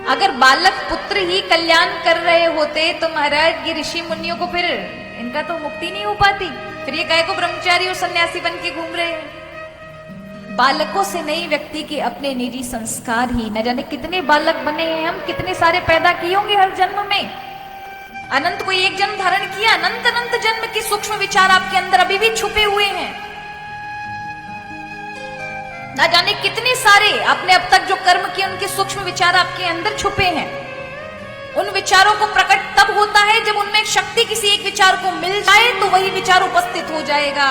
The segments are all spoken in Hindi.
अगर बालक पुत्र ही कल्याण कर रहे होते तो महाराज ये ऋषि मुनियों को फिर इनका तो मुक्ति नहीं हो पाती। फिर ये काहे को ब्रह्मचारी और सन्यासी बन के घूम रहे हैं। बालकों से नहीं, व्यक्ति के अपने निजी संस्कार ही। न जाने कितने बालक बने हैं हम, कितने सारे पैदा किए होंगे हर जन्म में। अनंत कोई एक जन्म धारण किया, अनंत अनंत जन्म के सूक्ष्म विचार आपके अंदर अभी भी छुपे हुए हैं। ना जाने कितने सारे आपने अब तक जो कर्म किए उनके सूक्ष्म विचार आपके अंदर छुपे हैं। उन विचारों को प्रकट तब होता है जब उनमें शक्ति किसी एक विचार को मिल जाए तो वही विचार उपस्थित हो जाएगा।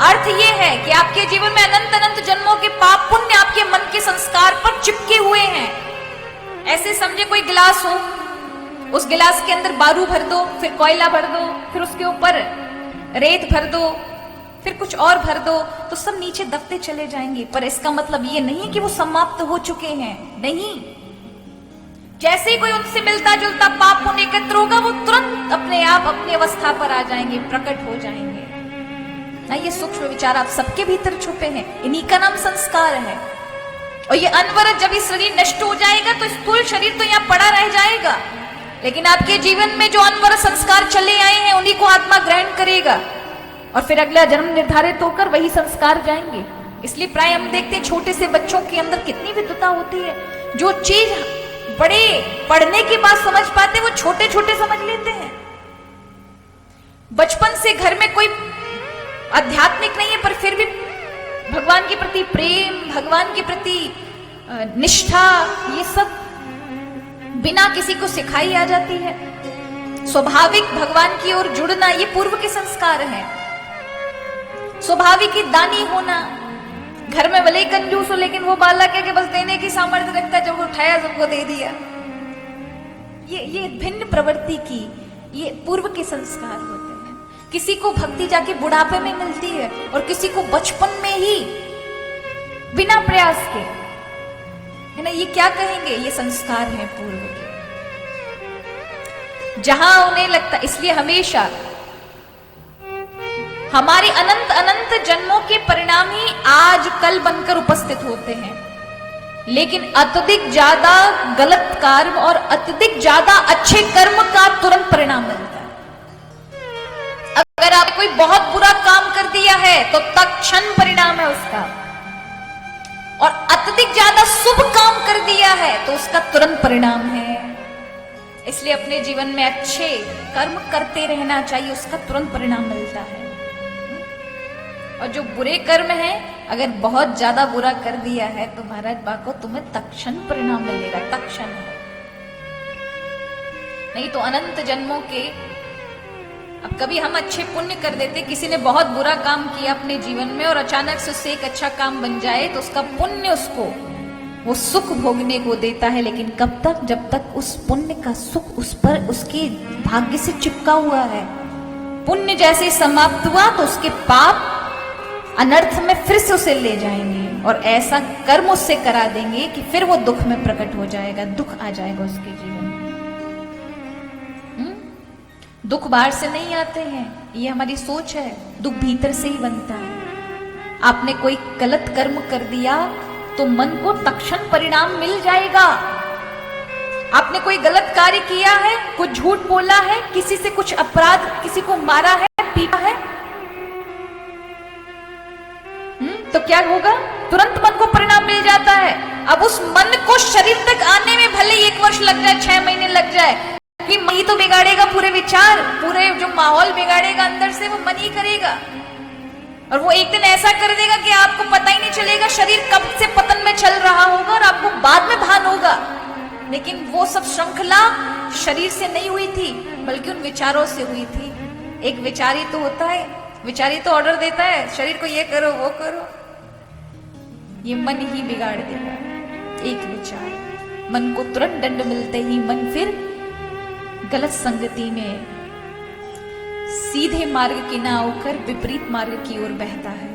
अर्थ यह है कि आपके जीवन में अनंत अनंत जन्मों के पाप पुण्य आपके मन के संस्कार पर चिपके हुए हैं। ऐसे समझे कोई गिलास हो, उस गिलास के अंदर बारू भर दो, फिर कोयला भर दो, फिर उसके ऊपर रेत भर दो, फिर कुछ और भर दो, तो सब नीचे दबते चले जाएंगे। पर इसका मतलब ये नहीं कि वो समाप्त हो चुके हैं, नहीं। जैसे ही कोई उनसे मिलता जुलता पाप पुण्य एकत्र होगा, वो तुरंत अपने आप अपनी अवस्था पर आ जाएंगे, प्रकट हो जाएंगे ना। ये सूक्ष्म विचार आप सबके भीतर छुपे हैं, इन्हीं का नाम संस्कार है। और ये अनवरत जब ये शरीर नष्ट हो जाएगा तो स्थूल शरीर तो यहाँ पड़ा रह जाएगा, लेकिन आपके जीवन में जो अनवरत संस्कार चले आए हैं उन्हीं को आत्मा ग्रहण करेगा और फिर अगला जन्म निर्धारित होकर वही संस्कार जाएंगे। इसलिए प्राय हम देखते हैं छोटे से बच्चों के अंदर कितनी विद्वता होती है। जो चीज बड़े पढ़ने के बाद समझ पाते वो छोटे छोटे समझ लेते हैं। बचपन से घर में कोई आध्यात्मिक नहीं है पर फिर भी भगवान के प्रति प्रेम, भगवान के प्रति निष्ठा, ये सब बिना किसी को सिखाई आ जाती है। स्वाभाविक भगवान की ओर जुड़ना ये पूर्व के संस्कार हैं। स्वाभाविक ही दानी होना, घर में भले ही कंजूस हो लेकिन वो बालक है कि बस देने की सामर्थ्य रखता है, जब उठाया सबको दे दिया। ये भिन्न प्रवृत्ति की ये पूर्व के संस्कार होते हैं। किसी को भक्ति जाके बुढ़ापे में मिलती है और किसी को बचपन में ही बिना प्रयास के, है ना। ये क्या कहेंगे, ये संस्कार हैं पूर्व के, जहां उन्हें लगता। इसलिए हमेशा हमारे अनंत अनंत जन्मों के परिणाम ही आज कल बनकर उपस्थित होते हैं, लेकिन अत्यधिक ज्यादा गलत कर्म और अत्यधिक ज्यादा अच्छे कर्म का तुरंत परिणाम मिलता है। अगर आप कोई बहुत बुरा काम कर दिया है तो तत्क्षण परिणाम है उसका, और अत्यधिक ज्यादा शुभ काम कर दिया है तो उसका तुरंत परिणाम है। इसलिए अपने जीवन में अच्छे कर्म करते रहना चाहिए, उसका तुरंत परिणाम मिलता है। और जो बुरे कर्म हैं, अगर बहुत ज्यादा बुरा कर दिया है तो महाराज बाको तुम्हें तत्क्षण परिणाम मिलेगा, तत्क्षण। नहीं तो अनंत जन्मों के, अब कभी हम अच्छे पुण्य कर देते, किसी ने बहुत बुरा काम किया अपने जीवन में और अचानक से उससे एक अच्छा काम बन जाए तो उसका पुण्य उसको वो सुख भोगने को देता है। लेकिन कब तक, जब तक उस पुण्य का सुख उस पर उसके भाग्य से चिपका हुआ है। पुण्य जैसे समाप्त हुआ तो उसके पाप अनर्थ में फिर से उसे ले जाएंगे और ऐसा कर्म उससे करा देंगे कि फिर वो दुख में प्रकट हो जाएगा, दुख आ जाएगा उसके जीवन में। दुख बाहर से नहीं आते हैं, ये हमारी सोच है। दुख भीतर से ही बनता है। आपने कोई गलत कर्म कर दिया तो मन को तत्क्षण परिणाम मिल जाएगा। आपने कोई गलत कार्य किया है, कुछ झूठ बोला है, किसी से कुछ अपराध, किसी को मारा है, पीटा है, तो क्या होगा, तुरंत मन को परिणाम मिल जाता है। अब उस मन को शरीर तक आने में भले 1 वर्ष लग जाए, 6 महीने लग जाए, कि मन ही तो बिगाड़ेगा पूरे विचार, पूरे जो माहौल बिगाड़ेगा अंदर से वो मन ही करेगा। और वो एक दिन ऐसा कर देगा कि आपको पता ही नहीं चलेगा शरीर कब से पतन में चल रहा होगा और आपको बाद में भान होगा। लेकिन वो सब श्रृंखला शरीर से नहीं हुई थी, बल्कि उन विचारों से हुई थी। एक विचारी तो होता है, विचारी तो ऑर्डर देता है शरीर को, ये करो वो करो, ये मन ही बिगाड़ देगा। एक विचार, मन को तुरंत दंड मिलते ही मन फिर गलत संगति में सीधे मार्ग की ना होकर विपरीत मार्ग की ओर बहता है।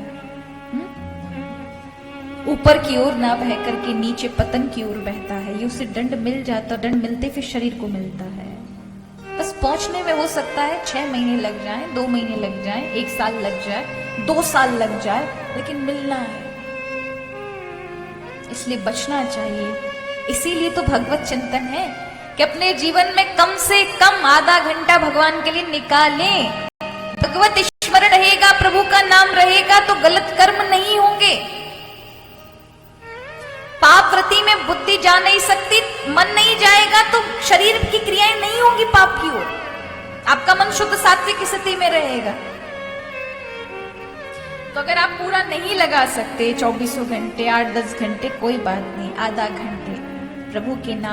ऊपर की ओर ना बह करके नीचे पतन की ओर बहता है। ये उसे दंड मिल जाता, दंड मिलते फिर शरीर को मिलता है। बस पहुंचने में हो सकता है 6 महीने लग जाए, 2 महीने लग जाए, 1 साल लग जाए, 2 साल लग जाए, लेकिन मिलना है। इसलिए बचना चाहिए इसीलिए तो भगवत चिंतन है कि अपने जीवन में कम से कम आधा घंटा भगवान के लिए निकालें। भगवत स्मरण रहेगा, प्रभु का नाम रहेगा तो गलत कर्म नहीं होंगे। पाप वृत्ति में बुद्धि जा नहीं सकती, मन नहीं जाएगा तो शरीर की क्रियाएं नहीं होंगी पाप की ओर। आपका मन शुद्ध सात्विक स्थिति में रहेगा। तो अगर आप पूरा नहीं लगा सकते 24 घंटे 8-10 घंटे, कोई बात नहीं, आधा घंटे प्रभु के नाम